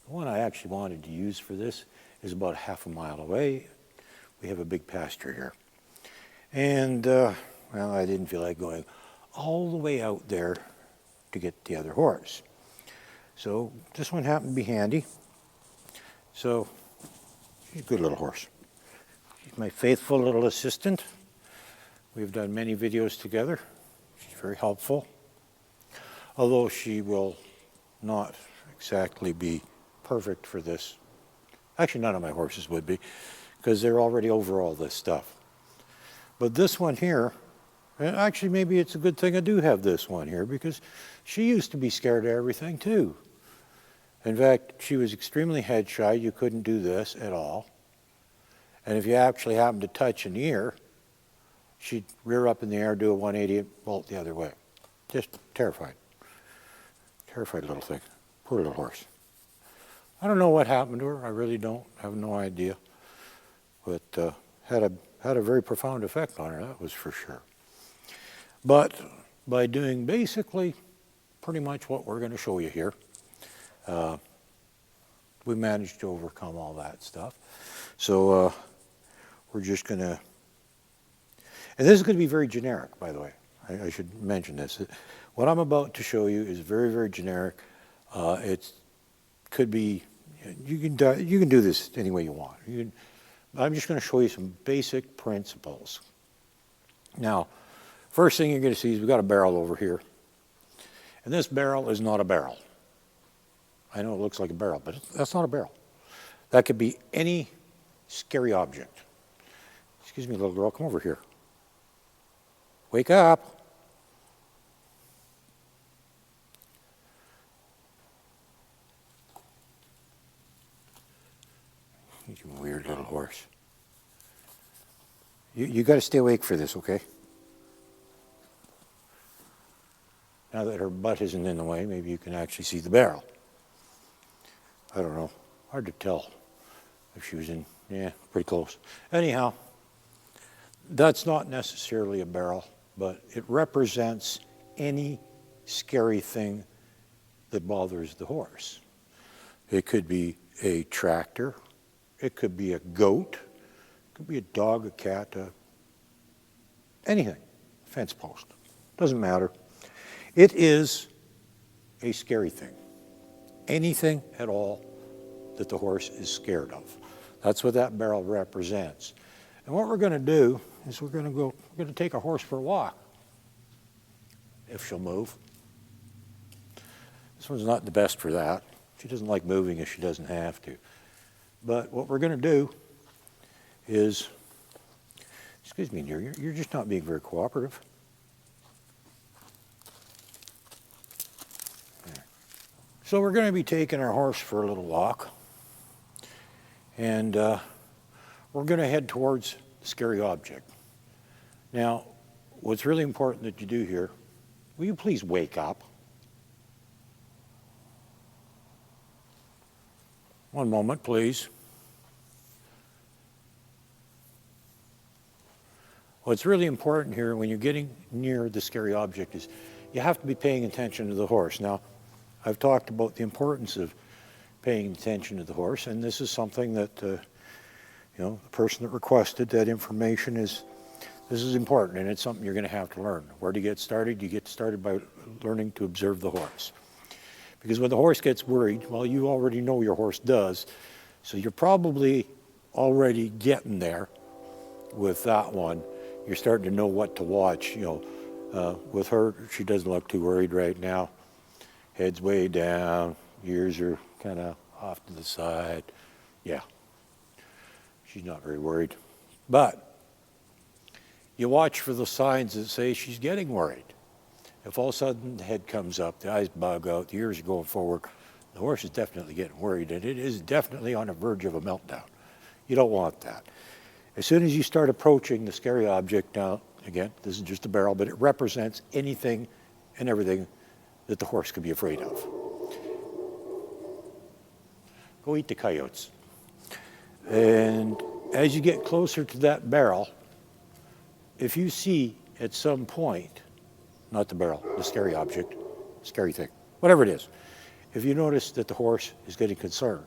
Speaker 1: The one I actually wanted to use for this is about half a mile away. We have a big pasture here. And, well, I didn't feel like going all the way out there to get the other horse. So this one happened to be handy. So she's a good little horse. She's my faithful little assistant. We've done many videos together. She's very helpful. Although she will not exactly be perfect for this. Actually, none of my horses would be, because they're already over all this stuff. But this one here, and actually maybe it's a good thing I do have this one here, because she used to be scared of everything too. In fact, she was extremely head shy. You couldn't do this at all. And if you actually happened to touch an ear, she'd rear up in the air, do a 180 and bolt the other way. Just terrified. Terrified little thing. Poor little horse. I don't know what happened to her. I really don't. I have no idea. But had a very profound effect on her, that was for sure. But by doing basically pretty much what we're going to show you here, we managed to overcome all that stuff. So we're just going to, and this is going to be very generic, by the way. I should mention this. What I'm about to show you is very, very generic. It could be, you can do this any way you want. I'm just going to show you some basic principles. Now, first thing you're going to see is we've got a barrel over here. And this barrel is not a barrel. I know it looks like a barrel, but that's not a barrel. That could be any scary object. Excuse me, little girl, come over here. Wake up. You weird little horse. You got to stay awake for this, okay? Now that her butt isn't in the way, maybe you can actually see the barrel. I don't know. Hard to tell if she was in, yeah, pretty close. Anyhow, that's not necessarily a barrel, but it represents any scary thing that bothers the horse. It could be a tractor. It could be a goat. It could be a dog, a cat, anything. Fence post. Doesn't matter. It is a scary thing. Anything at all that the horse is scared of. That's what that barrel represents. And what we're going to do is we're going to take our horse for a walk. If she'll move. This one's not the best for that. She doesn't like moving if she doesn't have to. But what we're going to do is, excuse me, dear, you're just not being very cooperative. So we're going to be taking our horse for a little walk. And we're going to head towards the scary object. Now, what's really important that you do here, will you please wake up? One moment, please. What's really important here when you're getting near the scary object is you have to be paying attention to the horse. Now, I've talked about the importance of paying attention to the horse, and this is something that, the person that requested that information this is important, and it's something you're going to have to learn. Where to get started? You get started by learning to observe the horse. Because when the horse gets worried, well, you already know your horse does, so you're probably already getting there with that one. You're starting to know what to watch. With her, she doesn't look too worried right now. Head's way down, ears are kind of off to the side. Yeah, she's not very worried. But You watch for the signs that say she's getting worried. If all of a sudden the head comes up, the eyes bug out, the ears are going forward, the horse is definitely getting worried, and it is definitely on the verge of a meltdown. You don't want that. As soon as you start approaching the scary object, now, again, this is just a barrel, but it represents anything and everything that the horse could be afraid of. Go eat the coyotes. And as you get closer to that barrel, if you see at some point, not the barrel, the scary object, scary thing, whatever it is, if you notice that the horse is getting concerned,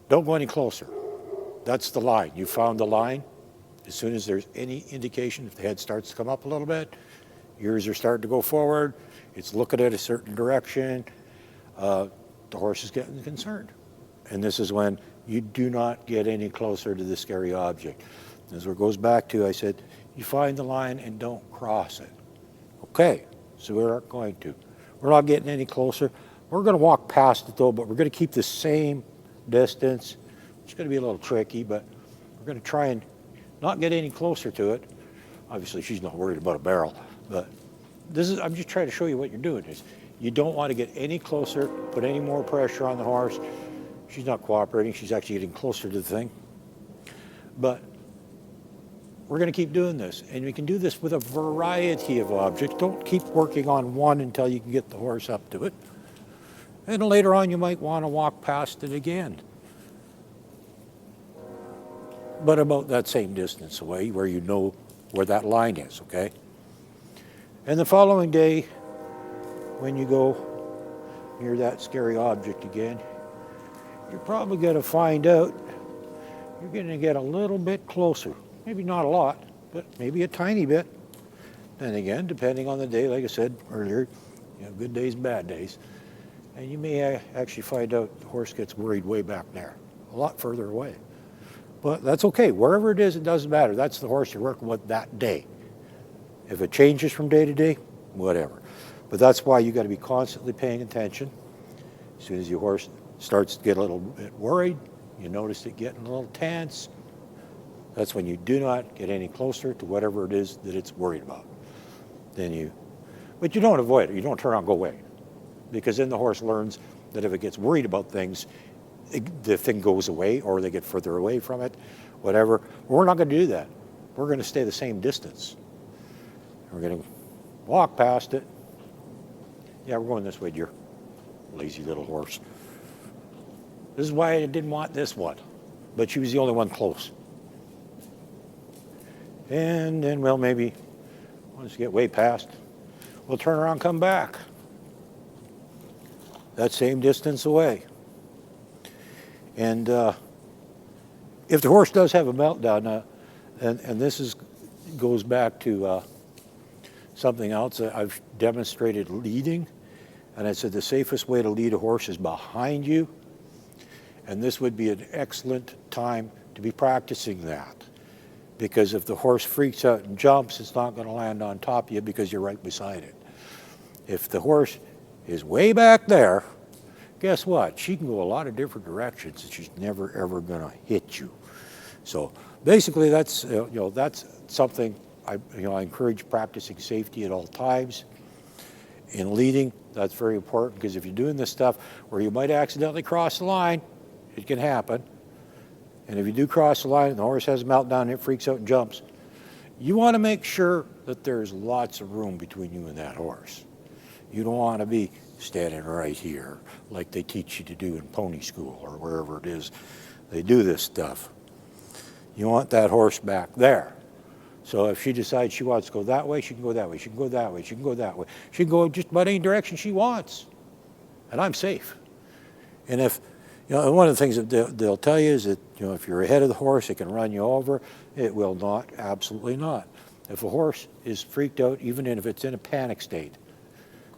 Speaker 1: don't go any closer. That's the line. You found the line. As soon as there's any indication, if the head starts to come up a little bit, ears are starting to go forward, it's looking at a certain direction, the horse is getting concerned. And this is when you do not get any closer to the scary object. This is where it goes back to, I said, you find the line and don't cross it. Okay, so we're not going to. We're not getting any closer. We're going to walk past it though, but we're going to keep the same distance. It's going to be a little tricky, but we're going to try and not get any closer to it. Obviously, she's not worried about a barrel, but I'm just trying to show you what you're doing. Is you don't want to get any closer, put any more pressure on the horse. She's not cooperating. She's actually getting closer to the thing. But we're going to keep doing this, and we can do this with a variety of objects. Don't keep working on one until you can get the horse up to it. And later on, you might want to walk past it again, but about that same distance away where you know where that line is, okay? And the following day, when you go near that scary object again, you're probably going to find out you're going to get a little bit closer. Maybe not a lot, but maybe a tiny bit. Then again, depending on the day, like I said earlier, you know, good days, bad days. And you may actually find out the horse gets worried way back there, a lot further away. But that's okay. Wherever it is, it doesn't matter. That's the horse you're working with that day. If it changes from day to day, whatever. But that's why you got to be constantly paying attention. As soon as your horse starts to get a little bit worried, you notice it getting a little tense, that's when you do not get any closer to whatever it is that it's worried about. But you don't avoid it. You don't turn around and go away. Because then the horse learns that if it gets worried about things, the thing goes away or they get further away from it, whatever. We're not going to do that. We're going to stay the same distance. We're going to walk past it. Yeah, we're going this way, dear. Lazy little horse. This is why I didn't want this one. But she was the only one close. And then, well, maybe once you get way past, we'll turn around and come back. That same distance away. And if the horse does have a meltdown, and this goes back to something else that I've demonstrated leading, and I said the safest way to lead a horse is behind you, and this would be an excellent time to be practicing that. Because if the horse freaks out and jumps, it's not going to land on top of you because you're right beside it. If the horse is way back there, guess what? She can go a lot of different directions and she's never ever going to hit you. So basically that's that's something I encourage practicing safety at all times. In leading, that's very important because if you're doing this stuff where you might accidentally cross the line, it can happen. And if you do cross the line and the horse has a meltdown and it freaks out and jumps, you want to make sure that there's lots of room between you and that horse. You don't want to be standing right here like they teach you to do in pony school or wherever it is they do this stuff. You want that horse back there. So if she decides she wants to go that way, she can go that way. She can go that way. She can go that way. She can go just about any direction she wants. And I'm safe. And if one of the things that they'll tell you is that, if you're ahead of the horse, it can run you over. It will not, absolutely not. If a horse is freaked out, even if it's in a panic state,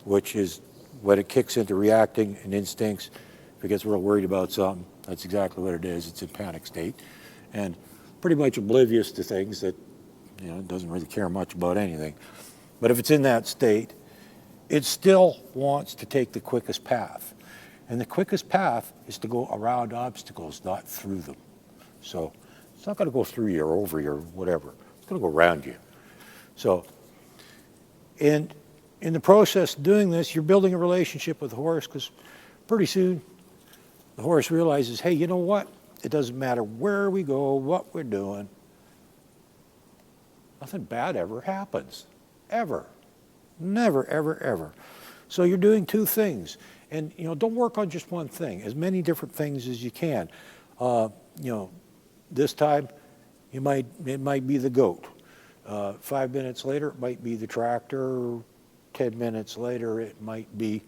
Speaker 1: which is when it kicks into reacting and instincts, if it gets real worried about something, that's exactly what it is. It's in panic state. And pretty much oblivious to things that, it doesn't really care much about anything. But if it's in that state, it still wants to take the quickest path. And the quickest path is to go around obstacles, not through them. So it's not going to go through you or over you or whatever. going to go around you. So, and in the process of doing this, you're building a relationship with the horse, because pretty soon the horse realizes, hey, you know what? It doesn't matter where we go, what we're doing. Nothing bad ever happens, ever. Never, ever, ever. So you're doing two things. And, don't work on just one thing, as many different things as you can. This time, it might be the goat. 5 minutes later, it might be the tractor. 10 minutes later, it might be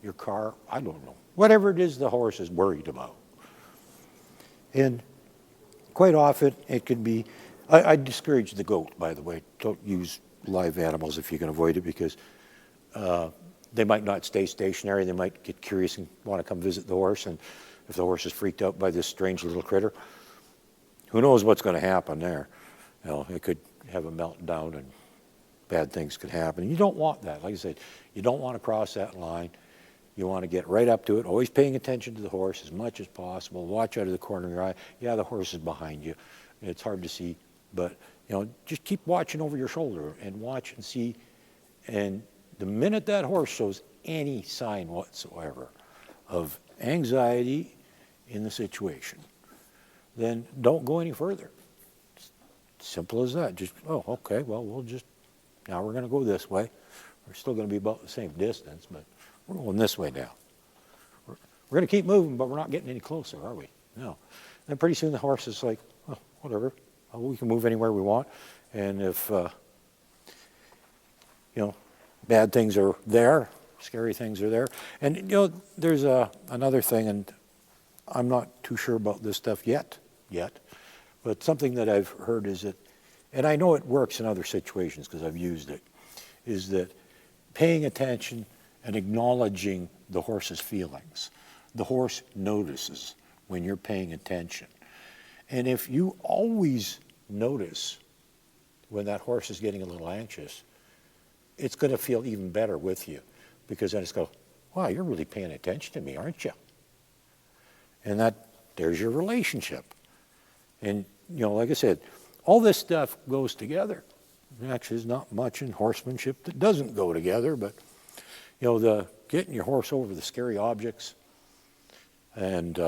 Speaker 1: your car. I don't know. Whatever it is the horse is worried about. And quite often, it could be, I discourage the goat, by the way. Don't use live animals if you can avoid it, because they might not stay stationary. They might get curious and want to come visit the horse. And if the horse is freaked out by this strange little critter, who knows what's going to happen there. It could have a meltdown and bad things could happen. You don't want that. Like I said, you don't want to cross that line. You want to get right up to it, always paying attention to the horse as much as possible. Watch out of the corner of your eye. Yeah, the horse is behind you. It's hard to see, but just keep watching over your shoulder and watch and see. And the minute that horse shows any sign whatsoever of anxiety in the situation, then don't go any further. Simple as that. Just, okay, well, now we're going to go this way. We're still going to be about the same distance, but we're going this way now. We're going to keep moving, but we're not getting any closer, are we? No. Then pretty soon the horse is like, whatever. We can move anywhere we want. And if, bad things are there, scary things are there. And, there's another thing, and I'm not too sure about this stuff yet, but something that I've heard is that, and I know it works in other situations because I've used it, is that paying attention and acknowledging the horse's feelings. The horse notices when you're paying attention. And if you always notice when that horse is getting a little anxious, it's going to feel even better with you, because then it's go, wow, you're really paying attention to me, aren't you? And there's your relationship. And, like I said, all this stuff goes together. Actually, there's not much in horsemanship that doesn't go together, but, the getting your horse over the scary objects and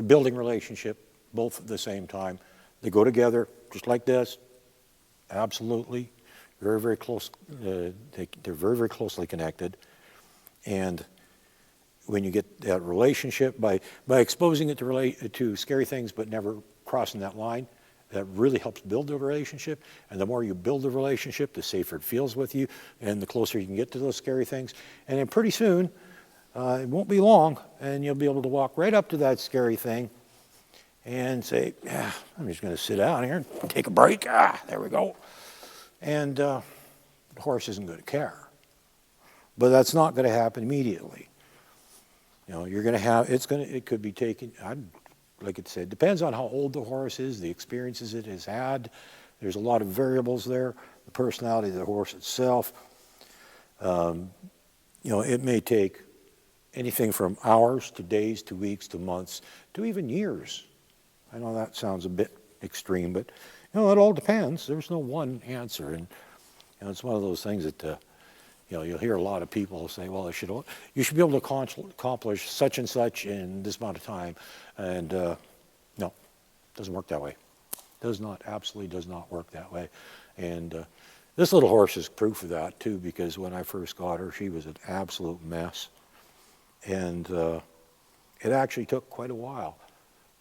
Speaker 1: building relationship, both at the same time, they go together just like this, absolutely. Very, very close. They're very, very closely connected. And when you get that relationship, by exposing it to scary things but never crossing that line, that really helps build the relationship. And the more you build the relationship, the safer it feels with you, and the closer you can get to those scary things. And then pretty soon, it won't be long, and you'll be able to walk right up to that scary thing and say, I'm just going to sit down here and take a break. There we go. And the horse isn't going to care. But that's not going to happen immediately. You're going to have, it could be taken, like it said, depends on how old the horse is, the experiences it has had. There's a lot of variables there, the personality of the horse itself. It may take anything from hours to days to weeks to months to even years. I know that sounds a bit extreme, but it all depends. There's no one answer, and it's one of those things that you'll hear a lot of people say, well, you should be able to accomplish such and such in this amount of time, and no, it doesn't work that way. Absolutely does not work that way. And this little horse is proof of that too, because when I first got her, she was an absolute mess, and it actually took quite a while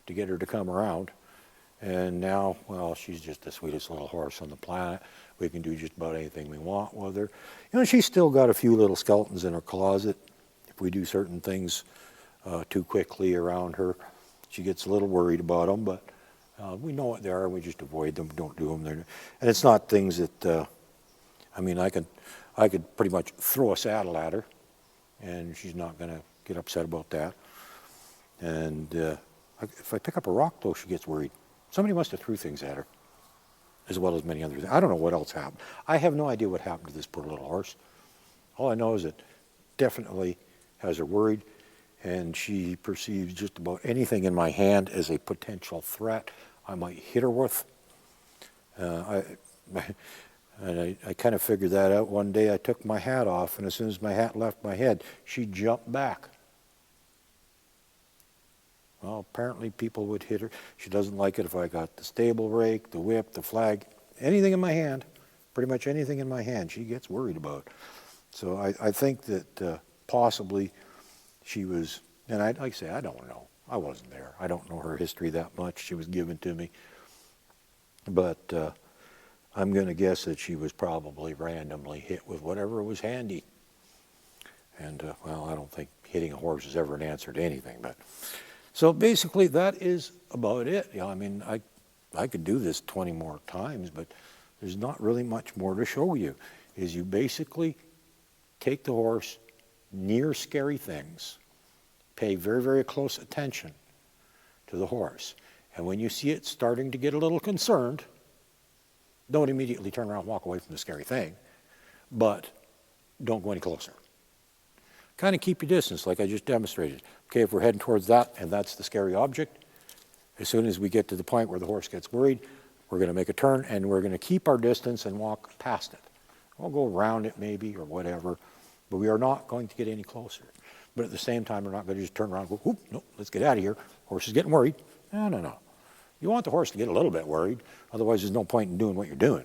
Speaker 1: to get her to come around. And now, well, she's just the sweetest little horse on the planet. We can do just about anything we want with her. She's still got a few little skeletons in her closet. If we do certain things too quickly around her, she gets a little worried about them, but we know what they are, and we just avoid them, don't do them. And it's not things that, I could pretty much throw a saddle at her, and she's not going to get upset about that. And if I pick up a rock, though, she gets worried. Somebody must have threw things at her, as well as many other things. I don't know what else happened. I have no idea what happened to this poor little horse. All I know is it definitely has her worried, and she perceives just about anything in my hand as a potential threat I might hit her with. I, and I kind of figured that out one day. I took my hat off, and as soon as my hat left my head, she jumped back. Well, apparently people would hit her. She doesn't like it if I got the stable rake, the whip, the flag, anything in my hand, pretty much anything in my hand, she gets worried about. So I think that possibly she was, and like I say, I don't know. I wasn't there. I don't know her history that much. She was given to me. But I'm going to guess that she was probably randomly hit with whatever was handy. And, well, I don't think hitting a horse is ever an answer to anything. But so basically that is about it. I mean, I could do this 20 more times, but there's not really much more to show you. Is you basically take the horse near scary things, pay very, very close attention to the horse. And when you see it starting to get a little concerned, don't immediately turn around and walk away from the scary thing, but don't go any closer. Kind of keep your distance like I just demonstrated. Okay, if we're heading towards that and that's the scary object, as soon as we get to the point where the horse gets worried, we're going to make a turn and we're going to keep our distance and walk past it. We'll go around it maybe or whatever, but we are not going to get any closer. But at the same time, we're not going to just turn around and go, whoop, no, let's get out of here. Horse is getting worried. No. You want the horse to get a little bit worried, otherwise there's no point in doing what you're doing.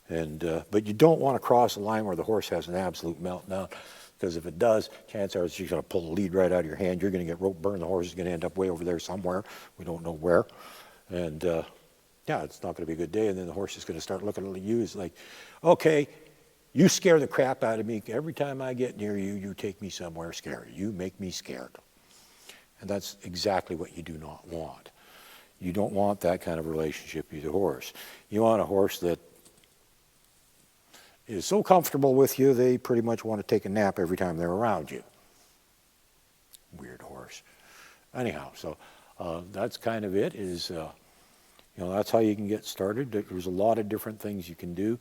Speaker 1: And but you don't want to cross a line where the horse has an absolute meltdown, because if it does, chances are she's going to pull the lead right out of your hand. You're going to get rope burn. The horse is going to end up way over there somewhere. We don't know where. And yeah, it's not going to be a good day. And then the horse is going to start looking at you. It's like, okay, you scare the crap out of me. Every time I get near you, you take me somewhere scary. You make me scared. And that's exactly what you do not want. You don't want that kind of relationship with the horse. You want a horse that is so comfortable with you, they pretty much want to take a nap every time they're around you. Weird horse. Anyhow, so that's kind of it. That's how you can get started. There's a lot of different things you can do.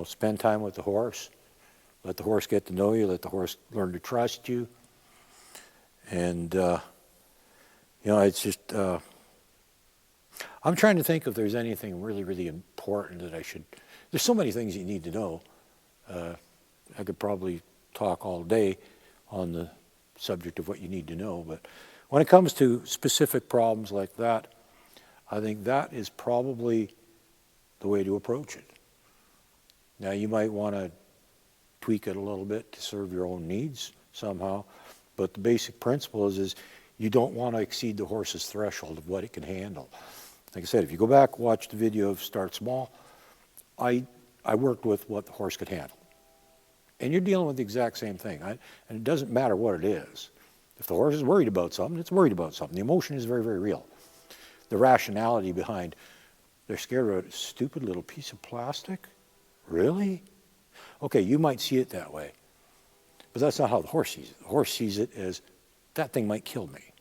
Speaker 1: Spend time with the horse. Let the horse get to know you. Let the horse learn to trust you. And it's just, I'm trying to think if there's anything really, really important that I should, there's so many things you need to know. I could probably talk all day on the subject of what you need to know, but when it comes to specific problems like that, I think that is probably the way to approach it. Now, you might want to tweak it a little bit to serve your own needs somehow, but the basic principle is you don't want to exceed the horse's threshold of what it can handle. Like I said, if you go back, watch the video of Start Small, I worked with what the horse could handle. And you're dealing with the exact same thing. And it doesn't matter what it is. If the horse is worried about something, it's worried about something. The emotion is very, very real. The rationality behind, they're scared of a stupid little piece of plastic? Really? Okay, you might see it that way. But that's not how the horse sees it. The horse sees it as, that thing might kill me.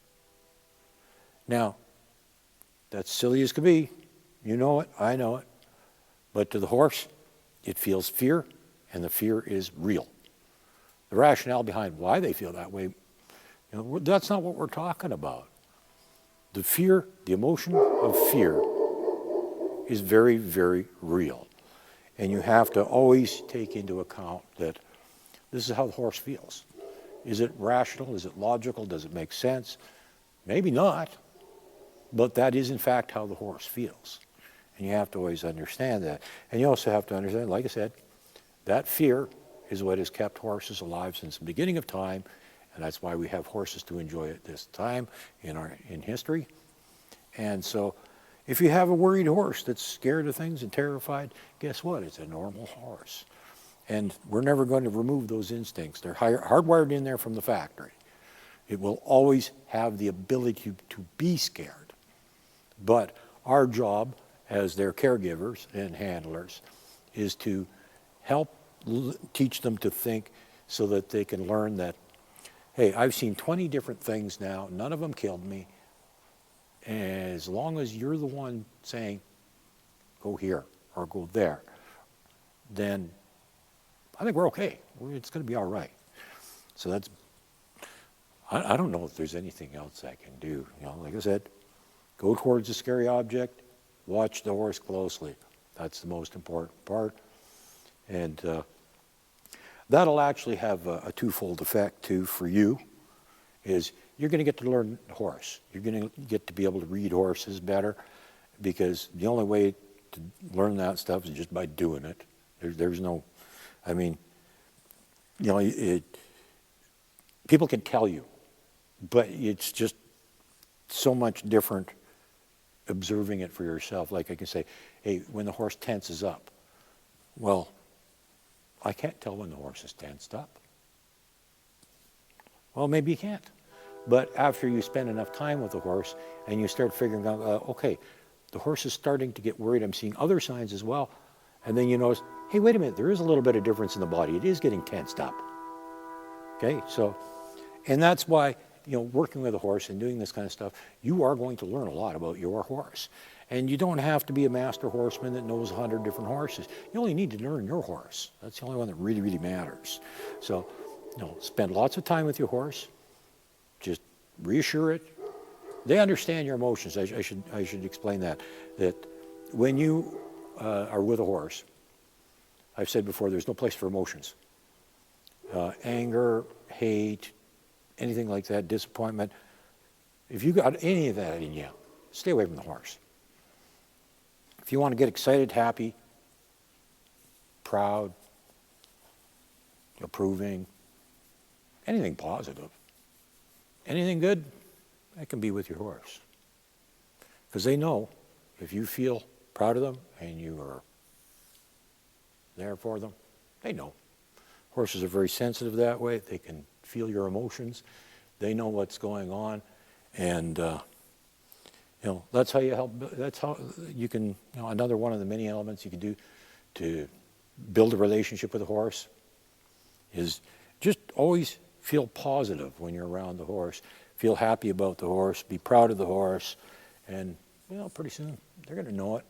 Speaker 1: Now, that's silly as could be. You know it, I know it. But to the horse, it feels fear, and the fear is real. The rationale behind why they feel that way, that's not what we're talking about. The fear, the emotion of fear is very, very real. And you have to always take into account that this is how the horse feels. Is it rational? Is it logical? Does it make sense? Maybe not, but that is in fact how the horse feels. And you have to always understand that. And you also have to understand, like I said, that fear is what has kept horses alive since the beginning of time, and that's why we have horses to enjoy at this time in history. And so if you have a worried horse that's scared of things and terrified, guess what? It's a normal horse. And we're never going to remove those instincts. They're hardwired in there from the factory. It will always have the ability to be scared. But our job as their caregivers and handlers is to help teach them to think so that they can learn that, hey, I've seen 20 different things now, none of them killed me. And as long as you're the one saying, go here or go there, then I think we're okay. It's going to be all right. So that's, I don't know if there's anything else I can do. Like I said, go towards a scary object, Watch the horse closely. That's the most important part. And that'll actually have a twofold effect too for you, is you're going to get to learn the horse. You're going to get to be able to read horses better, because the only way to learn that stuff is just by doing it. There's no, I mean, you know, people can tell you, but it's just so much different observing it for yourself. Like I can say, hey, when the horse tenses up, well, I can't tell when the horse is tensed up. Well, maybe you can't. But after you spend enough time with the horse and you start figuring out, okay, the horse is starting to get worried. I'm seeing other signs as well. And then you notice, hey, wait a minute, there is a little bit of difference in the body. It is getting tensed up. Okay, so, and that's why, you know, working with a horse and doing this kind of stuff, you are going to learn a lot about your horse. And you don't have to be a master horseman that knows 100 different horses. You only need to learn your horse. That's the only one that really, really matters. So, you know, spend lots of time with your horse. Just reassure it. They understand your emotions. I should explain that when you are with a horse, I've said before, there's no place for emotions. Anger, hate, anything like that, disappointment. If you got any of that in you, stay away from the horse. If you want to get excited, happy, proud, approving, anything positive, anything good, that can be with your horse. Because they know if you feel proud of them and you are there for them, they know. Horses are very sensitive that way. They can feel your emotions. They know what's going on. And, you know, that's how you help. That's how you can, you know, another one of the many elements you can do to build a relationship with a horse is just always feel positive when you're around the horse. Feel happy about the horse. Be proud of the horse. And, you know, pretty soon they're going to know it.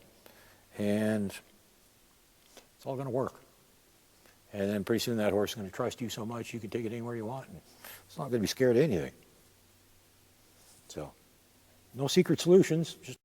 Speaker 1: And it's all going to work. And then pretty soon that horse is going to trust you so much you can take it anywhere you want. And it's not going to be scared of anything. So, no secret solutions. Just